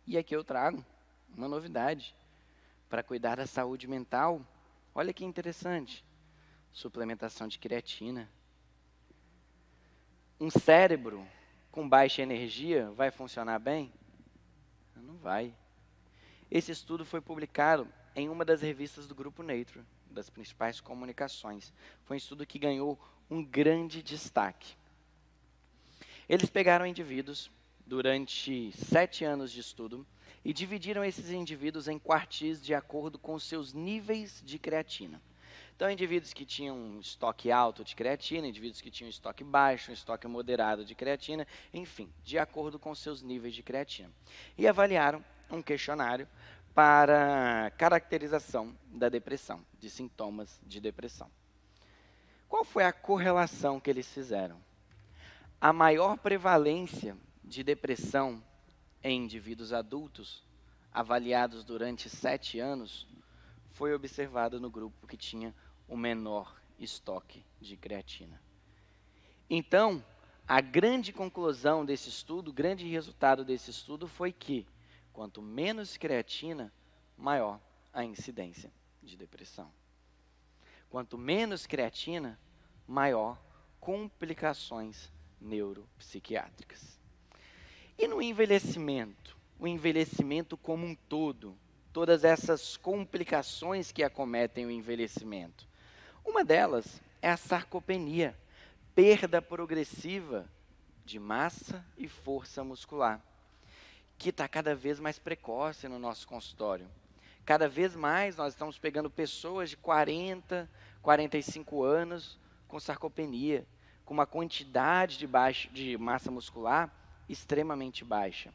E aqui eu trago uma novidade para cuidar da saúde mental. Olha que interessante, suplementação de creatina. Um cérebro com baixa energia vai funcionar bem? Não vai. Esse estudo foi publicado em uma das revistas do Grupo Nature, das principais comunicações. Foi um estudo que ganhou um grande destaque. Eles pegaram indivíduos durante 7 anos de estudo e dividiram esses indivíduos em quartis de acordo com seus níveis de creatina. Então, indivíduos que tinham um estoque alto de creatina, indivíduos que tinham um estoque baixo, um estoque moderado de creatina, enfim, de acordo com seus níveis de creatina. E avaliaram um questionário para caracterização da depressão, de sintomas de depressão. Qual foi a correlação que eles fizeram? A maior prevalência de depressão em indivíduos adultos, avaliados durante 7 anos, foi observada no grupo que tinha o menor estoque de creatina. Então, a grande conclusão desse estudo, o grande resultado desse estudo foi que, quanto menos creatina, maior a incidência de depressão. Quanto menos creatina, maior complicações neuropsiquiátricas. E no envelhecimento? O envelhecimento como um todo, todas essas complicações que acometem o envelhecimento. Uma delas é a sarcopenia, perda progressiva de massa e força muscular, que está cada vez mais precoce no nosso consultório. Cada vez mais nós estamos pegando pessoas de 40, 45 anos com sarcopenia, com uma quantidade de massa muscular extremamente baixa.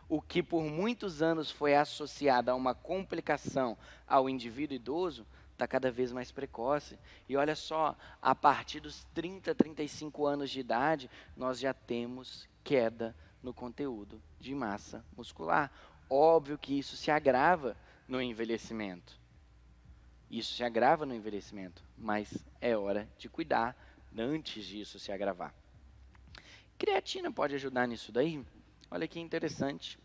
O que por muitos anos foi associado a uma complicação ao indivíduo idoso, está cada vez mais precoce. E olha só, a partir dos 30, 35 anos de idade, nós já temos queda no conteúdo de massa muscular. Óbvio que isso se agrava no envelhecimento. Isso se agrava no envelhecimento, mas é hora de cuidar antes disso se agravar. Creatina pode ajudar nisso daí? Olha que interessante.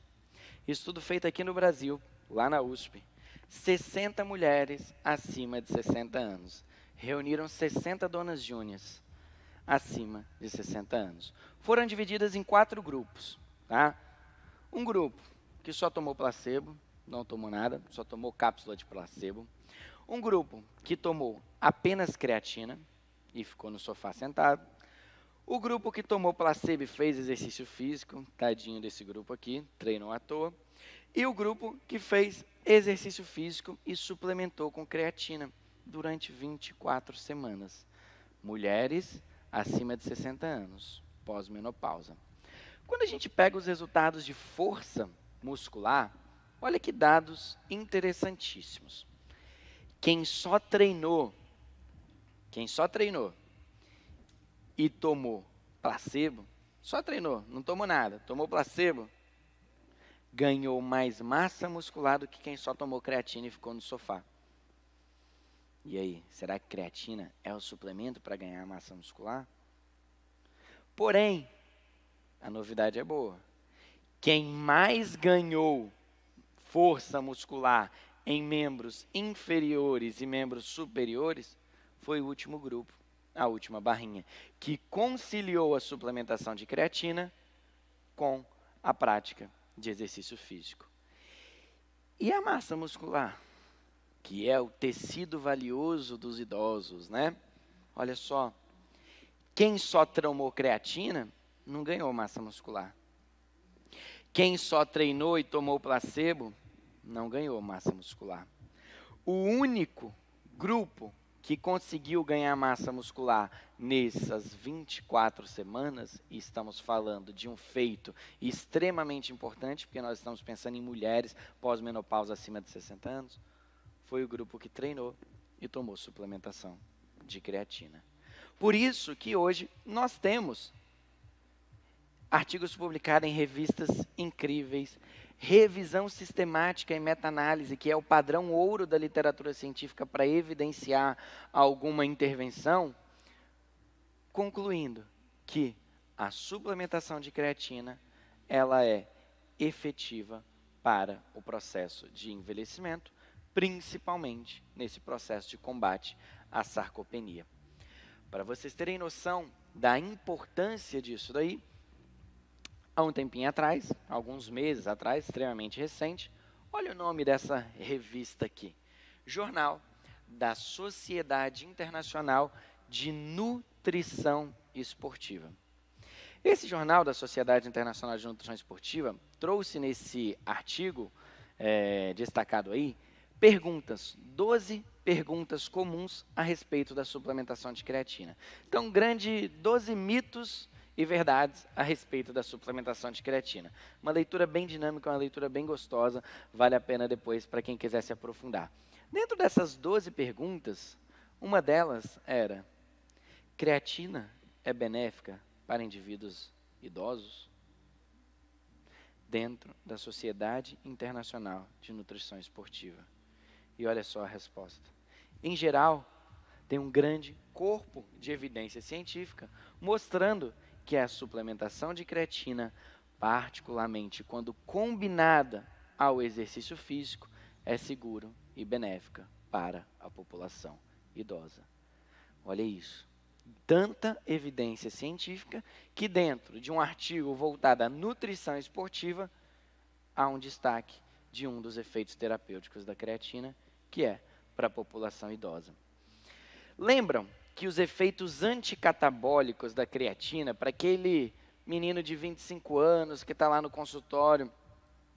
Estudo feito aqui no Brasil, lá na USP. 60 mulheres acima de 60 anos. Reuniram 60 donas júnias acima de 60 anos. Foram divididas em 4 grupos. Tá? Um grupo que só tomou placebo, não tomou nada, só tomou cápsula de placebo. Um grupo que tomou apenas creatina e ficou no sofá sentado. O grupo que tomou placebo e fez exercício físico, tadinho desse grupo aqui, treinou à toa. E o grupo que fez exercício físico e suplementou com creatina durante 24 semanas. Mulheres acima de 60 anos, pós-menopausa. Quando a gente pega os resultados de força muscular, olha que dados interessantíssimos. Quem só treinou e tomou placebo, só treinou, não tomou nada, tomou placebo, ganhou mais massa muscular do que quem só tomou creatina e ficou no sofá. E aí, será que creatina é o suplemento para ganhar massa muscular? Porém, a novidade é boa. Quem mais ganhou força muscular em membros inferiores e membros superiores foi o último grupo, a última barrinha, que conciliou a suplementação de creatina com a prática de exercício físico. E a massa muscular, que é o tecido valioso dos idosos, né? Olha só, quem só tomou creatina não ganhou massa muscular. Quem só treinou e tomou placebo não ganhou massa muscular. O único grupo que conseguiu ganhar massa muscular nessas 24 semanas, e estamos falando de um feito extremamente importante, porque nós estamos pensando em mulheres pós-menopausa acima de 60 anos, foi o grupo que treinou e tomou suplementação de creatina. Por isso que hoje nós temos artigos publicados em revistas incríveis, revisão sistemática e meta-análise, que é o padrão ouro da literatura científica para evidenciar alguma intervenção, concluindo que a suplementação de creatina, ela é efetiva para o processo de envelhecimento, principalmente nesse processo de combate à sarcopenia. Para vocês terem noção da importância disso daí, há um tempinho atrás, alguns meses atrás, extremamente recente, olha o nome dessa revista aqui, Jornal da Sociedade Internacional de Nutrição Esportiva. Esse jornal da Sociedade Internacional de Nutrição Esportiva trouxe nesse artigo destacado aí, 12 perguntas comuns a respeito da suplementação de creatina. Então, 12 mitos e verdades a respeito da suplementação de creatina. Uma leitura bem dinâmica, uma leitura bem gostosa, vale a pena depois para quem quiser se aprofundar. Dentro dessas 12 perguntas, uma delas era: creatina é benéfica para indivíduos idosos? Dentro da Sociedade Internacional de Nutrição Esportiva. E olha só a resposta. Em geral, tem um grande corpo de evidência científica mostrando que a suplementação de creatina, particularmente quando combinada ao exercício físico, é seguro e benéfica para a população idosa. Olha isso. Tanta evidência científica que dentro de um artigo voltado à nutrição esportiva, há um destaque de um dos efeitos terapêuticos da creatina, que é para a população idosa. Lembram que os efeitos anticatabólicos da creatina, para aquele menino de 25 anos que está lá no consultório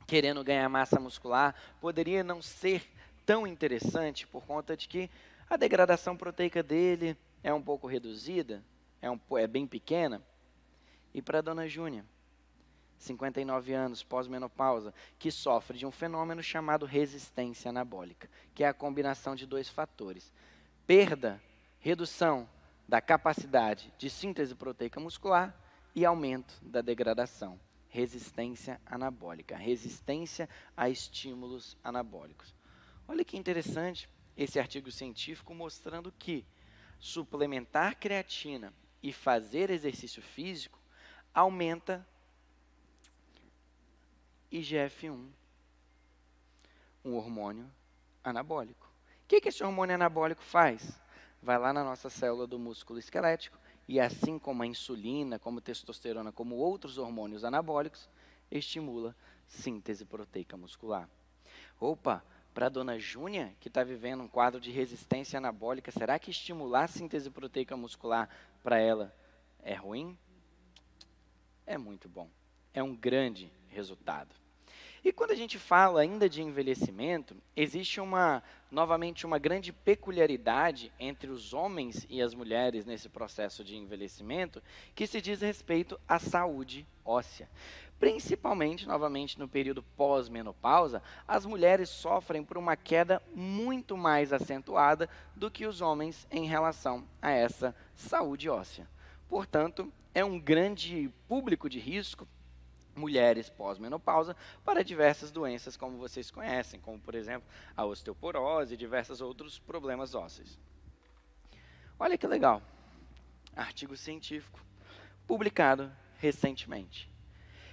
querendo ganhar massa muscular, poderia não ser tão interessante por conta de que a degradação proteica dele é um pouco reduzida, é bem pequena. E para a dona Júnia, 59 anos, pós-menopausa, que sofre de um fenômeno chamado resistência anabólica, que é a combinação de dois fatores: redução da capacidade de síntese proteica muscular e aumento da degradação. Resistência anabólica, resistência a estímulos anabólicos. Olha que interessante esse artigo científico mostrando que suplementar creatina e fazer exercício físico aumenta IGF-1, um hormônio anabólico. O que esse hormônio anabólico faz? Vai lá na nossa célula do músculo esquelético e, assim como a insulina, como testosterona, como outros hormônios anabólicos, estimula síntese proteica muscular. Opa, para a dona Júnia, que está vivendo um quadro de resistência anabólica, será que estimular a síntese proteica muscular para ela é ruim? É muito bom. É um grande resultado. E quando a gente fala ainda de envelhecimento, existe novamente uma grande peculiaridade entre os homens e as mulheres nesse processo de envelhecimento, que se diz respeito à saúde óssea. Principalmente, novamente, no período pós-menopausa, as mulheres sofrem por uma queda muito mais acentuada do que os homens em relação a essa saúde óssea. Portanto, é um grande público de risco, mulheres pós-menopausa, para diversas doenças como vocês conhecem, como, por exemplo, a osteoporose e diversos outros problemas ósseos. Olha que legal, artigo científico publicado recentemente.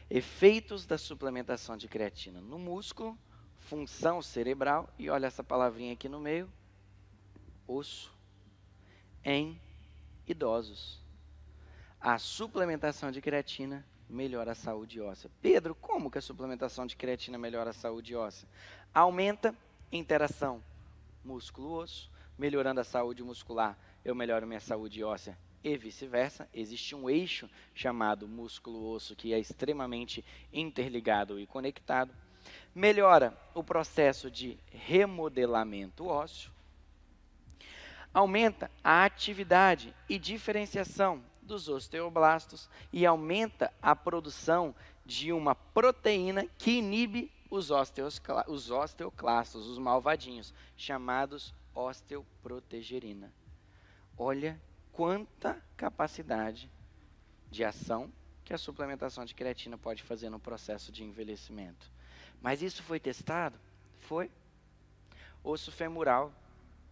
Efeitos da suplementação de creatina no músculo, função cerebral, e olha essa palavrinha aqui no meio, osso, em idosos. A suplementação de creatina melhora a saúde óssea. Pedro, como que a suplementação de creatina melhora a saúde óssea? Aumenta interação músculo-osso, melhorando a saúde muscular, eu melhoro minha saúde óssea e vice-versa. Existe um eixo chamado músculo-osso que é extremamente interligado e conectado. Melhora o processo de remodelamento ósseo. Aumenta a atividade e diferenciação dos osteoblastos e aumenta a produção de uma proteína que inibe os osteoclastos, os malvadinhos, chamados osteoprotegerina. Olha quanta capacidade de ação que a suplementação de creatina pode fazer no processo de envelhecimento. Mas isso foi testado? Foi. Osso femoral,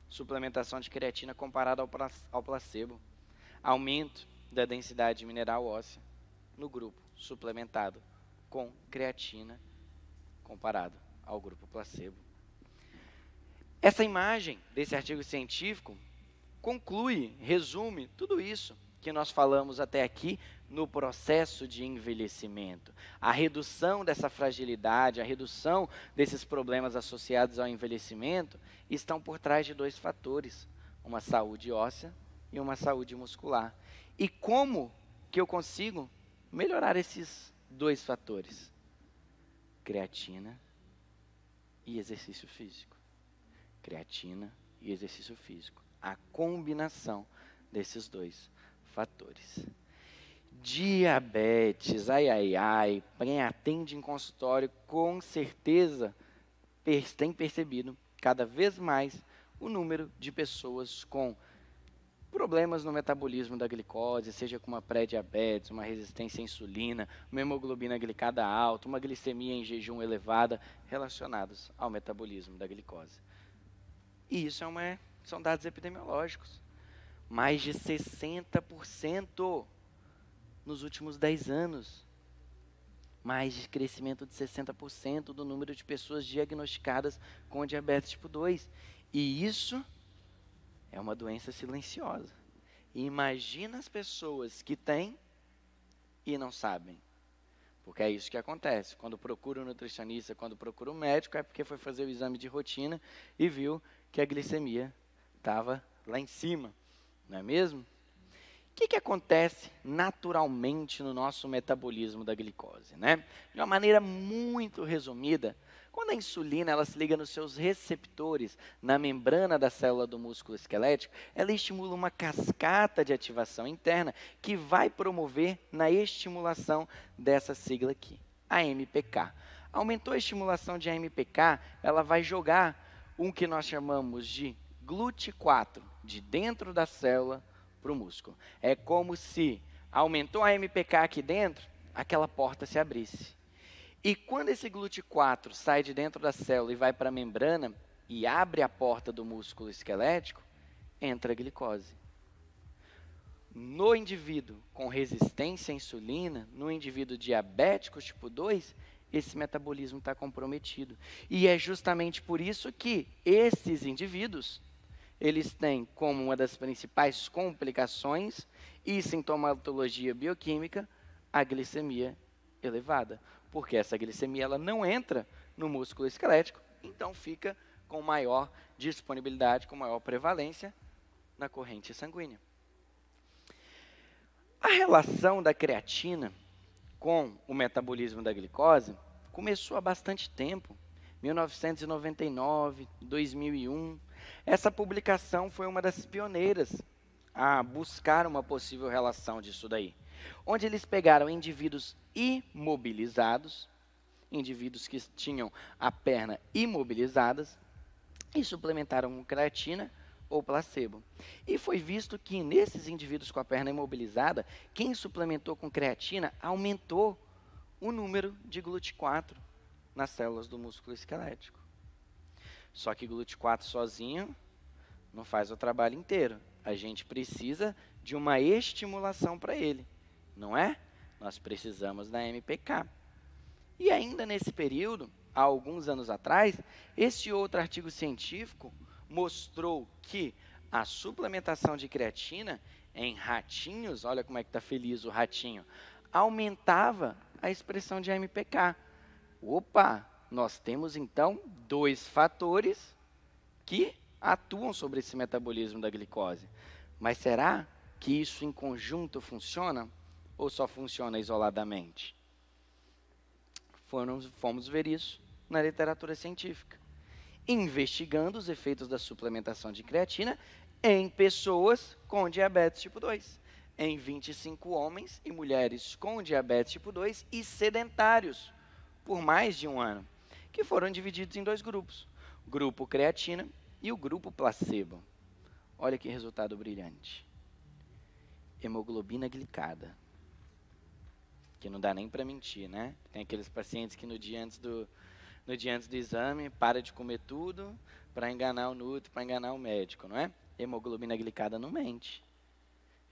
suplementação de creatina comparada ao placebo. Aumento da densidade mineral óssea no grupo suplementado com creatina comparado ao grupo placebo. Essa imagem desse artigo científico conclui, resume tudo isso que nós falamos até aqui no processo de envelhecimento. A redução dessa fragilidade, a redução desses problemas associados ao envelhecimento estão por trás de dois fatores, uma saúde óssea e uma saúde muscular. E como que eu consigo melhorar esses dois fatores? Creatina e exercício físico. Creatina e exercício físico. A combinação desses dois fatores. Diabetes, quem atende em consultório com certeza tem percebido cada vez mais o número de pessoas com problemas no metabolismo da glicose, seja com uma pré-diabetes, uma resistência à insulina, uma hemoglobina glicada alta, uma glicemia em jejum elevada, relacionados ao metabolismo da glicose. E isso são dados epidemiológicos. Mais de 60% nos últimos 10 anos. Mais de crescimento de 60% do número de pessoas diagnosticadas com diabetes tipo 2. E isso é uma doença silenciosa. E imagina as pessoas que têm e não sabem. Porque é isso que acontece. Quando procura um nutricionista, quando procura um médico, é porque foi fazer o exame de rotina e viu que a glicemia estava lá em cima. Não é mesmo? O que acontece naturalmente no nosso metabolismo da glicose, né? De uma maneira muito resumida, quando a insulina ela se liga nos seus receptores na membrana da célula do músculo esquelético, ela estimula uma cascata de ativação interna que vai promover na estimulação dessa sigla aqui, a AMPK. Aumentou a estimulação de AMPK, ela vai jogar um que nós chamamos de GLUT4 de dentro da célula para o músculo. É como se aumentou a AMPK aqui dentro, aquela porta se abrisse. E quando esse GLUT4 sai de dentro da célula e vai para a membrana e abre a porta do músculo esquelético, entra a glicose. No indivíduo com resistência à insulina, no indivíduo diabético tipo 2, esse metabolismo está comprometido. E é justamente por isso que esses indivíduos, eles têm como uma das principais complicações e sintomatologia bioquímica a glicemia elevada. Porque essa glicemia ela não entra no músculo esquelético, então fica com maior disponibilidade, com maior prevalência na corrente sanguínea. A relação da creatina com o metabolismo da glicose começou há bastante tempo, 1999, 2001. Essa publicação foi uma das pioneiras a buscar uma possível relação disso daí, onde eles pegaram indivíduos imobilizados, indivíduos que tinham a perna imobilizadas, e suplementaram com creatina ou placebo. E foi visto que nesses indivíduos com a perna imobilizada, quem suplementou com creatina aumentou o número de GLUT4 nas células do músculo esquelético. Só que GLUT4 sozinho não faz o trabalho inteiro. A gente precisa de uma estimulação para ele, não é? Nós precisamos da AMPK. E ainda nesse período, há alguns anos atrás, esse outro artigo científico mostrou que a suplementação de creatina em ratinhos, olha como é que está feliz o ratinho, aumentava a expressão de AMPK. Opa, nós temos então dois fatores que atuam sobre esse metabolismo da glicose. Mas será que isso em conjunto funciona ou só funciona isoladamente? Fomos ver isso na literatura científica, investigando os efeitos da suplementação de creatina em pessoas com diabetes tipo 2, em 25 homens e mulheres com diabetes tipo 2 e sedentários por mais de um ano, que foram divididos em dois grupos, o grupo creatina e o grupo placebo. Olha que resultado brilhante. Hemoglobina glicada, que não dá nem para mentir, né? Tem aqueles pacientes que no dia antes do exame para de comer tudo para enganar o nutri, para enganar o médico, não é? Hemoglobina glicada não mente.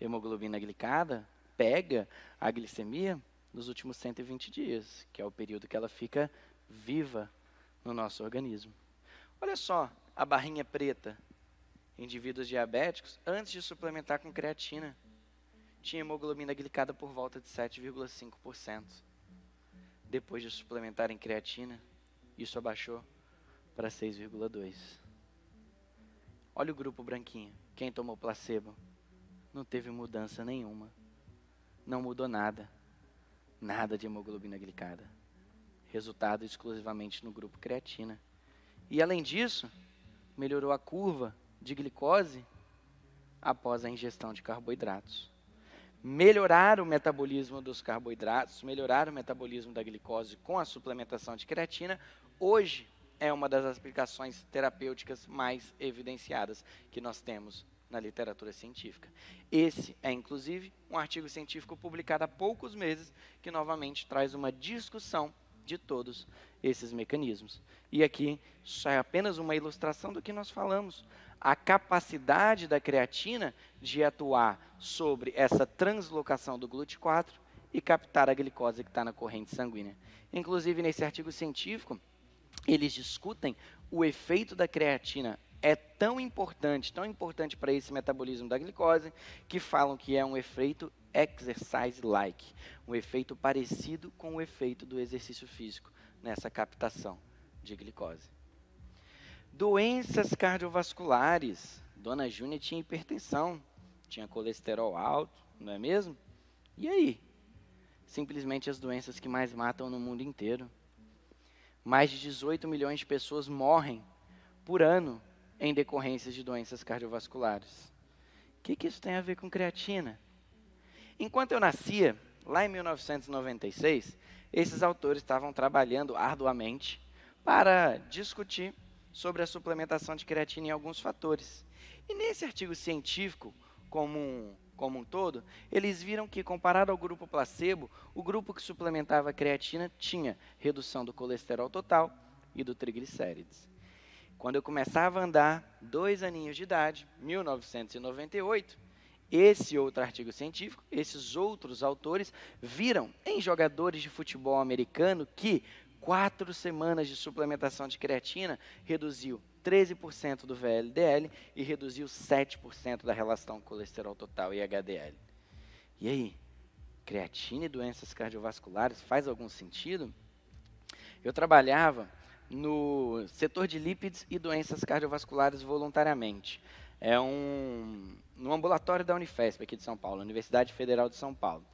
Hemoglobina glicada pega a glicemia nos últimos 120 dias, que é o período que ela fica viva no nosso organismo. Olha só a barrinha preta. Indivíduos diabéticos, antes de suplementar com creatina, tinha hemoglobina glicada por volta de 7,5%. Depois de suplementar em creatina, isso abaixou para 6,2%. Olha o grupo branquinho. Quem tomou placebo não teve mudança nenhuma. Não mudou nada. Nada de hemoglobina glicada. Resultado exclusivamente no grupo creatina. E além disso, melhorou a curva de glicose após a ingestão de carboidratos. Melhorar o metabolismo dos carboidratos, melhorar o metabolismo da glicose com a suplementação de creatina, hoje é uma das aplicações terapêuticas mais evidenciadas que nós temos na literatura científica. Esse é, inclusive, um artigo científico publicado há poucos meses, que novamente traz uma discussão de todos esses mecanismos. E aqui, só é apenas uma ilustração do que nós falamos. A capacidade da creatina de atuar sobre essa translocação do GLUT4 e captar a glicose que está na corrente sanguínea. Inclusive, nesse artigo científico, eles discutem o efeito da creatina. É tão importante para esse metabolismo da glicose, que falam que é um efeito exercise-like, um efeito parecido com o efeito do exercício físico nessa captação de glicose. Doenças cardiovasculares. Dona Júnia tinha hipertensão, tinha colesterol alto, não é mesmo? E aí? Simplesmente as doenças que mais matam no mundo inteiro. Mais de 18 milhões de pessoas morrem por ano em decorrência de doenças cardiovasculares. O que isso tem a ver com creatina? Enquanto eu nascia, lá em 1996, esses autores estavam trabalhando arduamente para discutir sobre a suplementação de creatina em alguns fatores. E nesse artigo científico, como um todo, eles viram que, comparado ao grupo placebo, o grupo que suplementava a creatina tinha redução do colesterol total e do triglicérides. Quando eu começava a andar, 2 aninhos de idade, 1998, esse outro artigo científico, esses outros autores, viram em jogadores de futebol americano que 4 semanas de suplementação de creatina reduziu 13% do VLDL e reduziu 7% da relação colesterol total e HDL. E aí, creatina e doenças cardiovasculares faz algum sentido? Eu trabalhava no setor de lípides e doenças cardiovasculares voluntariamente. No ambulatório da Unifesp, aqui de São Paulo, Universidade Federal de São Paulo.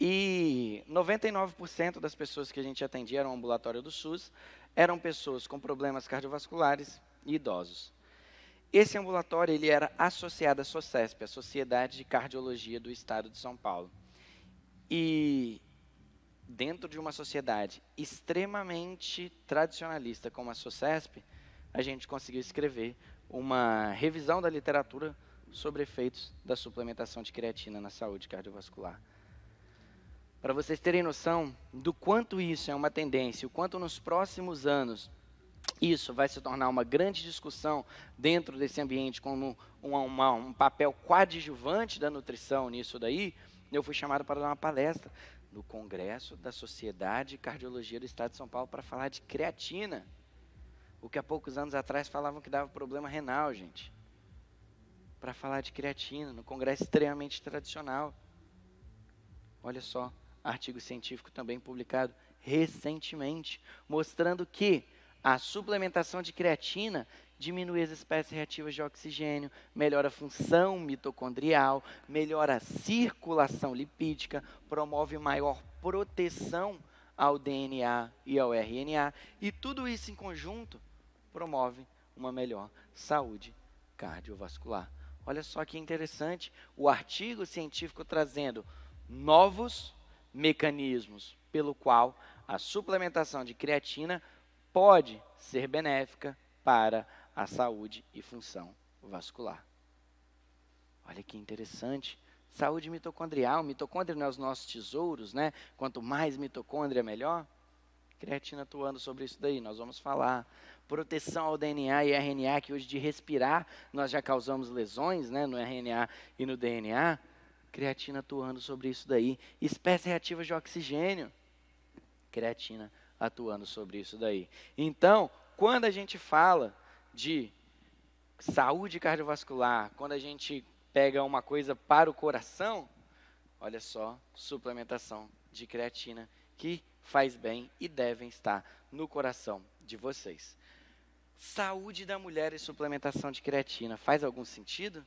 E 99% das pessoas que a gente atendia no ambulatório do SUS eram pessoas com problemas cardiovasculares e idosos. Esse ambulatório ele era associado à SOCESP, a Sociedade de Cardiologia do Estado de São Paulo. E dentro de uma sociedade extremamente tradicionalista como a SOCESP, a gente conseguiu escrever uma revisão da literatura sobre efeitos da suplementação de creatina na saúde cardiovascular. Para vocês terem noção do quanto isso é uma tendência, o quanto nos próximos anos isso vai se tornar uma grande discussão dentro desse ambiente como um papel coadjuvante da nutrição nisso daí, eu fui chamado para dar uma palestra no Congresso da Sociedade de Cardiologia do Estado de São Paulo para falar de creatina. O que há poucos anos atrás falavam que dava problema renal, gente. Para falar de creatina, no congresso extremamente tradicional. Olha só, artigo científico também publicado recentemente, mostrando que a suplementação de creatina diminui as espécies reativas de oxigênio, melhora a função mitocondrial, melhora a circulação lipídica, promove maior proteção ao DNA e ao RNA, e tudo isso em conjunto promove uma melhor saúde cardiovascular. Olha só que interessante, o artigo científico trazendo novos mecanismos pelo qual a suplementação de creatina pode ser benéfica para a saúde e função vascular. Olha que interessante. Saúde mitocondrial. Mitocôndria não é os nossos tesouros, né? Quanto mais mitocôndria, melhor. Creatina atuando sobre isso daí, nós vamos falar. Proteção ao DNA e RNA, que hoje de respirar nós já causamos lesões, né, no RNA e no DNA. Creatina atuando sobre isso daí. Espécies reativas de oxigênio. Creatina atuando sobre isso daí. Então, quando a gente fala de saúde cardiovascular, quando a gente pega uma coisa para o coração, olha só, suplementação de creatina que faz bem e devem estar no coração de vocês. Saúde da mulher e suplementação de creatina, faz algum sentido?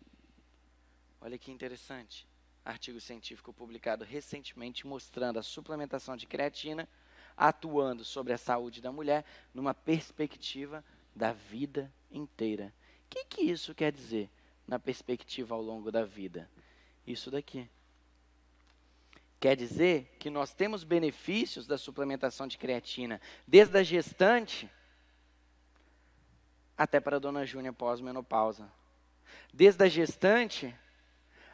Olha que interessante. Artigo científico publicado recentemente mostrando a suplementação de creatina atuando sobre a saúde da mulher numa perspectiva da vida inteira. O que isso quer dizer na perspectiva ao longo da vida? Isso daqui. Quer dizer que nós temos benefícios da suplementação de creatina desde a gestante até para a dona Júnia pós-menopausa. Desde a gestante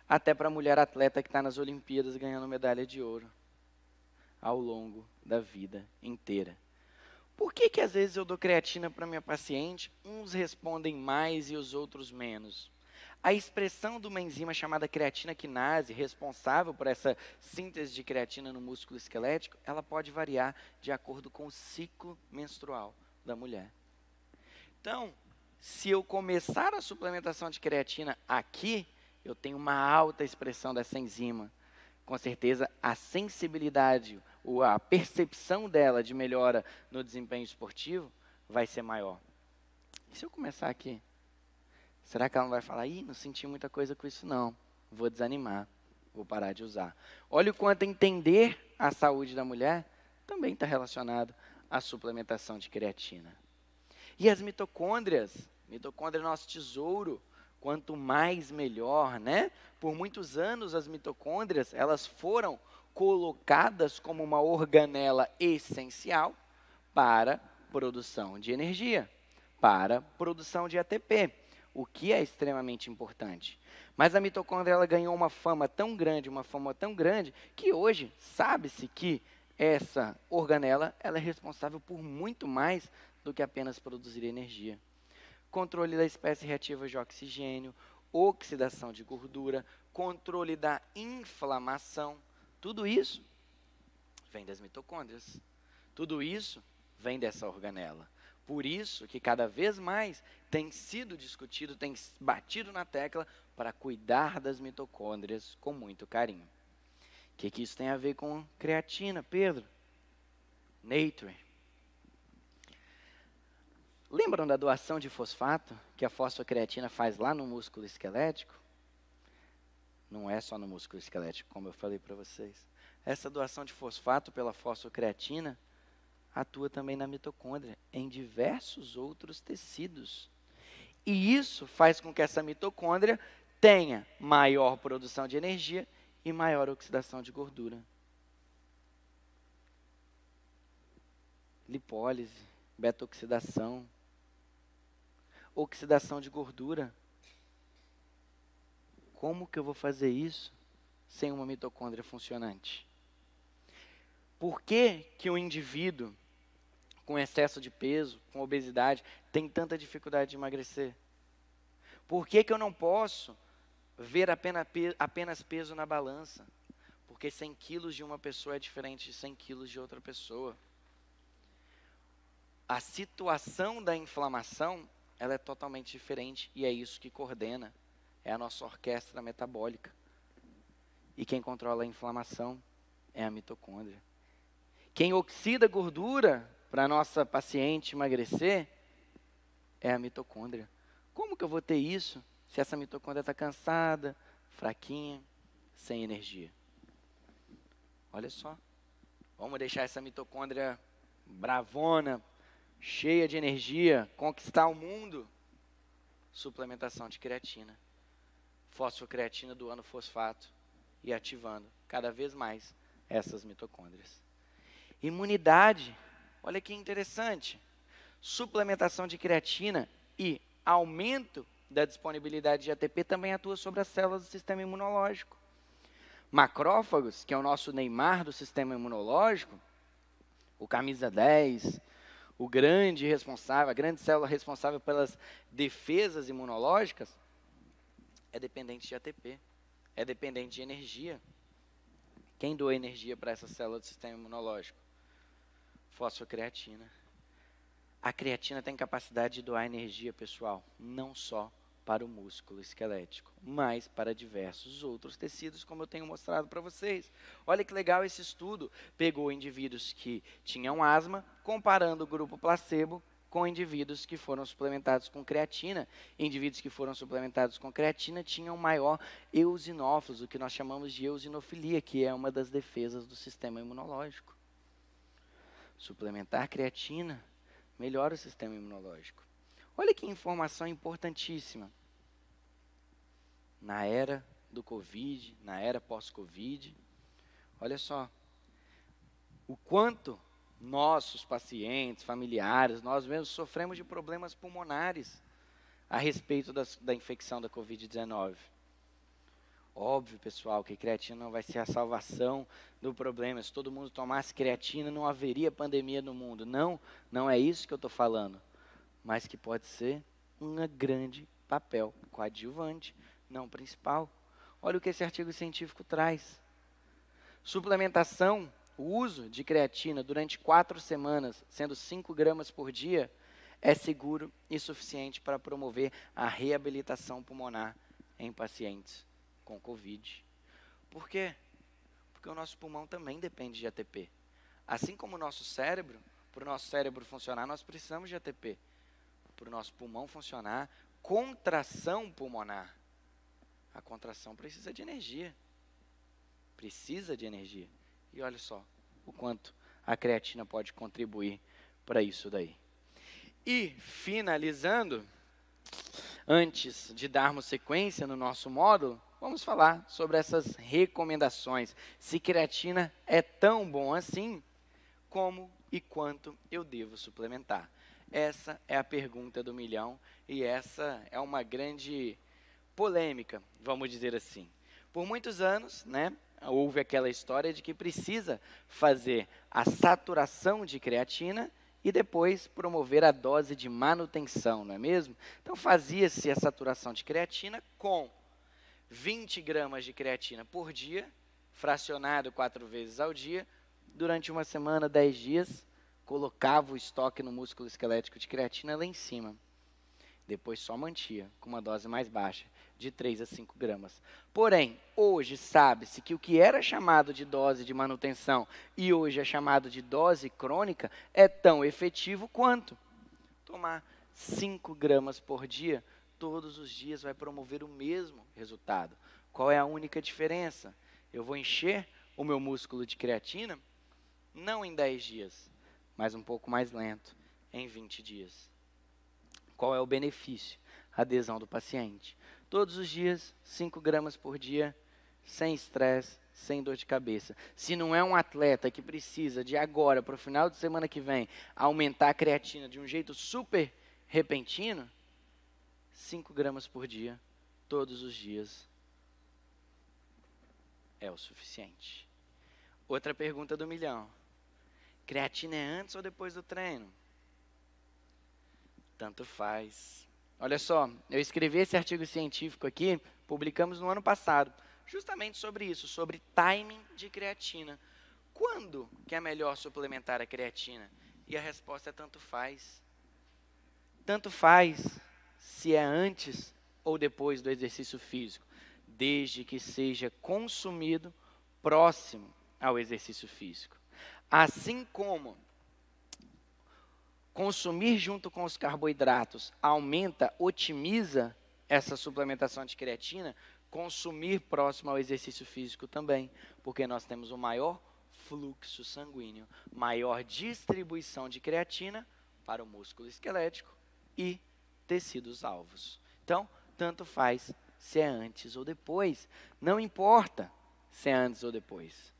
até para a mulher atleta que está nas Olimpíadas ganhando medalha de ouro. Ao longo da vida inteira. Por que às vezes eu dou creatina para minha paciente, uns respondem mais e os outros menos? A expressão de uma enzima chamada creatina quinase, responsável por essa síntese de creatina no músculo esquelético, ela pode variar de acordo com o ciclo menstrual da mulher. Então, se eu começar a suplementação de creatina aqui, eu tenho uma alta expressão dessa enzima. Com certeza, a sensibilidade, ou a percepção dela de melhora no desempenho esportivo vai ser maior. E se eu começar aqui? Será que ela não vai falar, não senti muita coisa com isso não, vou desanimar, vou parar de usar. Olha o quanto entender a saúde da mulher também está relacionado à suplementação de creatina. E as mitocôndrias? Mitocôndria é nosso tesouro. Quanto mais, melhor, né? Por muitos anos, as mitocôndrias, elas foram colocadas como uma organela essencial para produção de energia, para produção de ATP, o que é extremamente importante. Mas a mitocôndria, ela ganhou uma fama tão grande, que hoje sabe-se que essa organela, ela é responsável por muito mais do que apenas produzir energia. Controle da espécie reativa de oxigênio, oxidação de gordura, controle da inflamação, tudo isso vem das mitocôndrias. Tudo isso vem dessa organela. Por isso que cada vez mais tem sido discutido, tem batido na tecla para cuidar das mitocôndrias com muito carinho. O que isso tem a ver com creatina, Pedro? Nature. Lembram da doação de fosfato que a fosfocreatina faz lá no músculo esquelético? Não é só no músculo esquelético, como eu falei para vocês. Essa doação de fosfato pela fosfocreatina atua também na mitocôndria, em diversos outros tecidos. E isso faz com que essa mitocôndria tenha maior produção de energia e maior oxidação de gordura. Lipólise, beta-oxidação, oxidação de gordura. Como que eu vou fazer isso sem uma mitocôndria funcionante? Por que que o indivíduo com excesso de peso, com obesidade, tem tanta dificuldade de emagrecer? Por que que eu não posso ver apenas peso na balança? Porque 100 quilos de uma pessoa é diferente de 100 quilos de outra pessoa. A situação da inflamação, ela é totalmente diferente e é isso que coordena. É a nossa orquestra metabólica. E quem controla a inflamação é a mitocôndria. Quem oxida gordura para a nossa paciente emagrecer é a mitocôndria. Como que eu vou ter isso se essa mitocôndria está cansada, fraquinha, sem energia? Olha só. Vamos deixar essa mitocôndria bravona, cheia de energia, conquistar o mundo? Suplementação de creatina. Fosfocreatina doando fosfato e ativando cada vez mais essas mitocôndrias. Imunidade, olha que interessante. Suplementação de creatina e aumento da disponibilidade de ATP também atua sobre as células do sistema imunológico. Macrófagos, que é o nosso Neymar do sistema imunológico, o camisa 10, o grande responsável, a grande célula responsável pelas defesas imunológicas, é dependente de ATP, é dependente de energia. Quem doa energia para essa célula do sistema imunológico? Fosfocreatina. A creatina tem capacidade de doar energia, pessoal, não só para o músculo esquelético, mas para diversos outros tecidos, como eu tenho mostrado para vocês. Olha que legal esse estudo. Pegou indivíduos que tinham asma, comparando o grupo placebo com indivíduos que foram suplementados com creatina. Indivíduos que foram suplementados com creatina tinham maior eosinófilos, o que nós chamamos de eosinofilia, que é uma das defesas do sistema imunológico. Suplementar creatina melhora o sistema imunológico. Olha que informação importantíssima. Na era do Covid, na era pós-Covid, olha só, o quanto nossos pacientes, familiares, nós mesmos sofremos de problemas pulmonares a respeito da infecção da Covid-19. Óbvio, pessoal, que creatina não vai ser a salvação do problema. Se todo mundo tomasse creatina, não haveria pandemia no mundo. Não, não é isso que eu estou falando. Mas que pode ser um grande papel coadjuvante, não principal. Olha o que esse artigo científico traz. Suplementação, o uso de creatina durante 4 semanas, sendo 5 gramas por dia, é seguro e suficiente para promover a reabilitação pulmonar em pacientes com Covid. Por quê? Porque o nosso pulmão também depende de ATP. Assim como o nosso cérebro, para o nosso cérebro funcionar, nós precisamos de ATP. Para o nosso pulmão funcionar, contração pulmonar. A contração precisa de energia. Precisa de energia. E olha só o quanto a creatina pode contribuir para isso daí. E, finalizando, antes de darmos sequência no nosso módulo, vamos falar sobre essas recomendações. Se creatina é tão bom assim, como e quanto eu devo suplementar? Essa é a pergunta do milhão e essa é uma grande polêmica, vamos dizer assim. Por muitos anos, houve aquela história de que precisa fazer a saturação de creatina e depois promover a dose de manutenção, não é mesmo? Então fazia-se a saturação de creatina com 20 gramas de creatina por dia, fracionado 4 vezes ao dia, durante uma semana, 10 dias, colocava o estoque no músculo esquelético de creatina lá em cima. Depois só mantia com uma dose mais baixa, de 3 a 5 gramas. Porém, hoje sabe-se que o que era chamado de dose de manutenção e hoje é chamado de dose crônica é tão efetivo quanto tomar 5 gramas por dia todos os dias vai promover o mesmo resultado. Qual é a única diferença? Eu vou encher o meu músculo de creatina não em 10 dias, mas um pouco mais lento, em 20 dias. Qual é o benefício? A adesão do paciente. Todos os dias, 5 gramas por dia, sem estresse, sem dor de cabeça. Se não é um atleta que precisa de agora, para o final de semana que vem, aumentar a creatina de um jeito super repentino, 5 gramas por dia, todos os dias, é o suficiente. Outra pergunta do milhão. Creatina é antes ou depois do treino? Tanto faz. Olha só, eu escrevi esse artigo científico aqui, publicamos no ano passado, justamente sobre isso, sobre timing de creatina. Quando que é melhor suplementar a creatina? E a resposta é tanto faz. Tanto faz se é antes ou depois do exercício físico, desde que seja consumido próximo ao exercício físico. Assim como consumir junto com os carboidratos aumenta, otimiza essa suplementação de creatina, consumir próximo ao exercício físico também, porque nós temos um maior fluxo sanguíneo, maior distribuição de creatina para o músculo esquelético e tecidos alvos. Então, tanto faz se é antes ou depois, não importa se é antes ou depois.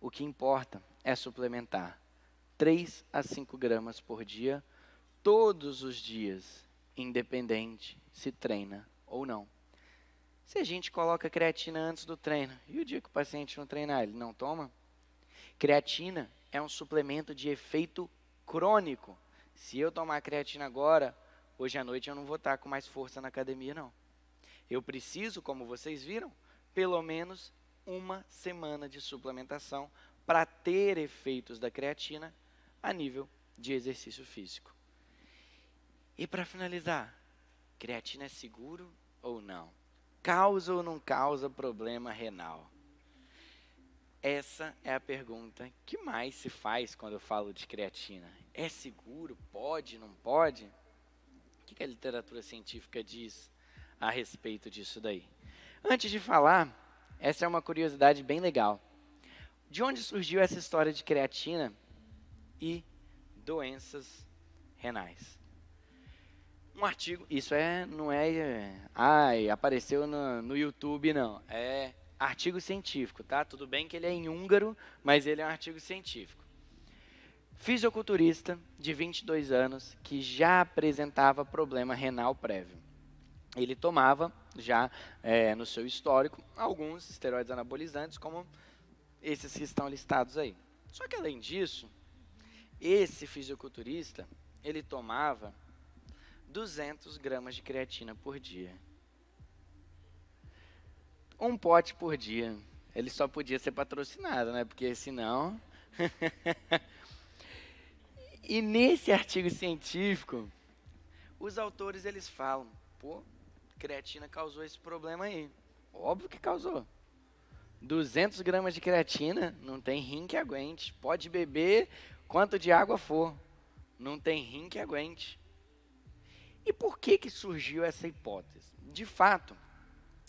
O que importa é suplementar 3 a 5 gramas por dia, todos os dias, independente se treina ou não. Se a gente coloca creatina antes do treino, e o dia que o paciente não treinar, ele não toma? Creatina é um suplemento de efeito crônico. Se eu tomar creatina agora, hoje à noite eu não vou estar com mais força na academia, não. Eu preciso, como vocês viram, pelo menos 1 semana de suplementação para ter efeitos da creatina a nível de exercício físico. E para finalizar, creatina é seguro ou não? Causa ou não causa problema renal? Essa é a pergunta que mais se faz quando eu falo de creatina. É seguro? Pode? Não pode? O que a literatura científica diz a respeito disso daí? Antes de falar, essa é uma curiosidade bem legal. De onde surgiu essa história de creatina e doenças renais? Um artigo, isso não é, apareceu no YouTube, não. É artigo científico, tá? Tudo bem que ele é em húngaro, mas ele é um artigo científico. Fisiculturista de 22 anos que já apresentava problema renal prévio. Ele tomava já no seu histórico alguns esteroides anabolizantes, como esses que estão listados aí. Só que além disso, esse fisiculturista, ele tomava 200 gramas de creatina por dia. Um pote por dia. Ele só podia ser patrocinado, né? Porque senão... E nesse artigo científico, os autores eles falam, pô, creatina causou esse problema aí. Óbvio que causou. 200 gramas de creatina, não tem rim que aguente. Pode beber quanto de água for, não tem rim que aguente. E por que surgiu essa hipótese? De fato,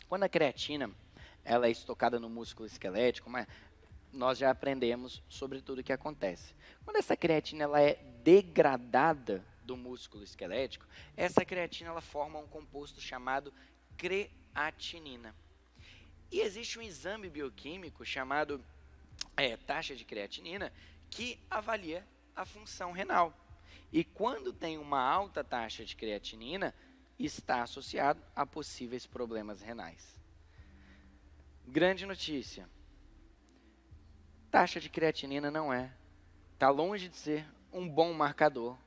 quando a creatina ela é estocada no músculo esquelético, nós já aprendemos sobre tudo o que acontece. Quando essa creatina ela é degradada do músculo esquelético, essa creatina ela forma um composto chamado creatinina. E existe um exame bioquímico chamado taxa de creatinina que avalia a função renal. E quando tem uma alta taxa de creatinina, está associado a possíveis problemas renais. Grande notícia. Taxa de creatinina está longe de ser um bom marcador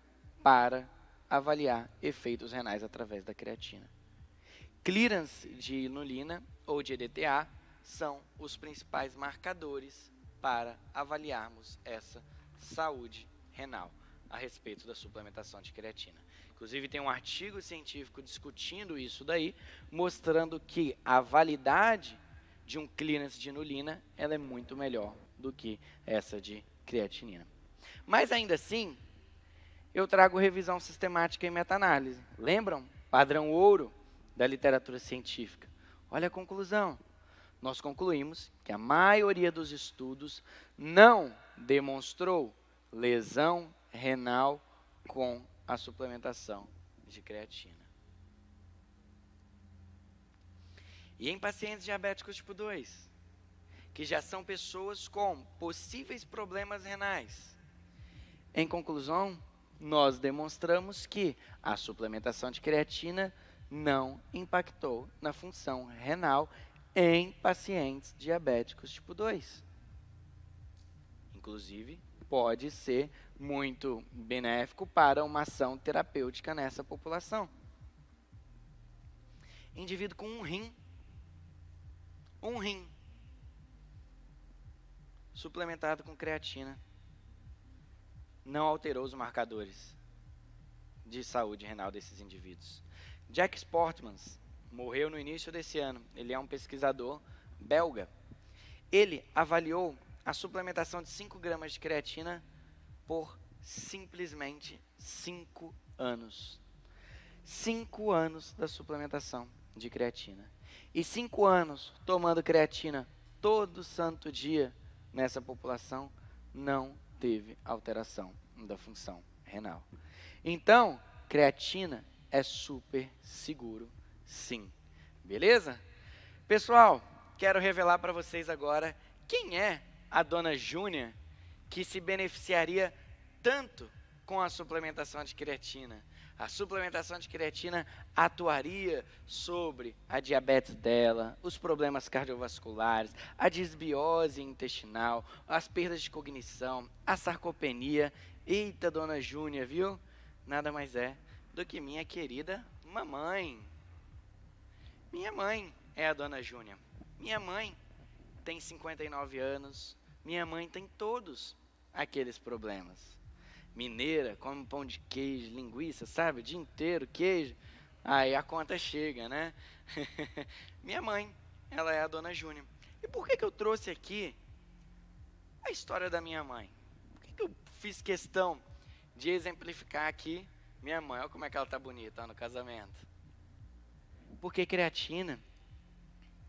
para avaliar efeitos renais através da creatina. Clearance de inulina ou de EDTA são os principais marcadores para avaliarmos essa saúde renal a respeito da suplementação de creatina. Inclusive tem um artigo científico discutindo isso daí, mostrando que a validade de um clearance de inulina ela é muito melhor do que essa de creatinina. Mas ainda assim, eu trago revisão sistemática e meta-análise. Lembram? Padrão ouro da literatura científica. Olha a conclusão. Nós concluímos que a maioria dos estudos não demonstrou lesão renal com a suplementação de creatina. E em pacientes diabéticos tipo 2, que já são pessoas com possíveis problemas renais, em conclusão, nós demonstramos que a suplementação de creatina não impactou na função renal em pacientes diabéticos tipo 2. Inclusive, pode ser muito benéfico para uma ação terapêutica nessa população. Indivíduo com um rim, suplementado com creatina, não alterou os marcadores de saúde renal desses indivíduos. Jack Sportmans morreu no início desse ano. Ele é um pesquisador belga. Ele avaliou a suplementação de 5 gramas de creatina por simplesmente 5 anos. 5 anos da suplementação de creatina. E 5 anos tomando creatina todo santo dia nessa população, não teve alteração da função renal. Então, creatina é super seguro, sim. Beleza? Pessoal, quero revelar para vocês agora quem é a dona Júnia que se beneficiaria tanto com a suplementação de creatina. A suplementação de creatina atuaria sobre a diabetes dela, os problemas cardiovasculares, a desbiose intestinal, as perdas de cognição, a sarcopenia. Eita, dona Júnia, viu? Nada mais é do que minha querida mamãe. Minha mãe é a dona Júnia. Minha mãe tem 59 anos, minha mãe tem todos aqueles problemas. Mineira, come pão de queijo, linguiça, sabe? O dia inteiro, queijo. Aí a conta chega, né? Minha mãe, ela é a dona Júnia. E por que eu trouxe aqui a história da minha mãe? Por que eu fiz questão de exemplificar aqui minha mãe? Olha como é que ela tá bonita, ó, no casamento. Porque creatina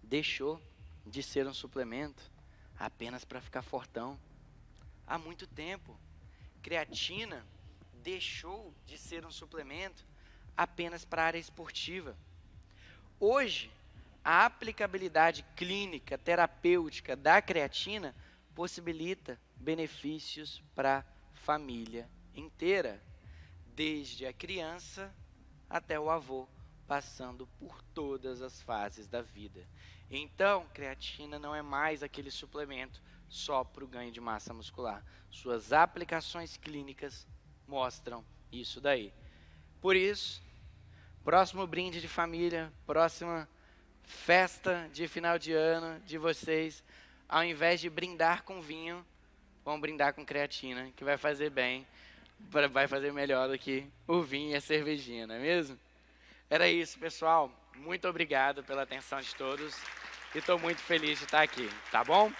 deixou de ser um suplemento apenas para ficar fortão. Há muito tempo, creatina deixou de ser um suplemento apenas para a área esportiva. Hoje, a aplicabilidade clínica, terapêutica da creatina possibilita benefícios para a família inteira, desde a criança até o avô, passando por todas as fases da vida. Então, creatina não é mais aquele suplemento só para o ganho de massa muscular. Suas aplicações clínicas mostram isso daí. Por isso, próximo brinde de família, próxima festa de final de ano de vocês, ao invés de brindar com vinho, vão brindar com creatina, que vai fazer bem, vai fazer melhor do que o vinho e a cervejinha, não é mesmo? Era isso, pessoal. Muito obrigado pela atenção de todos e estou muito feliz de estar aqui, tá bom?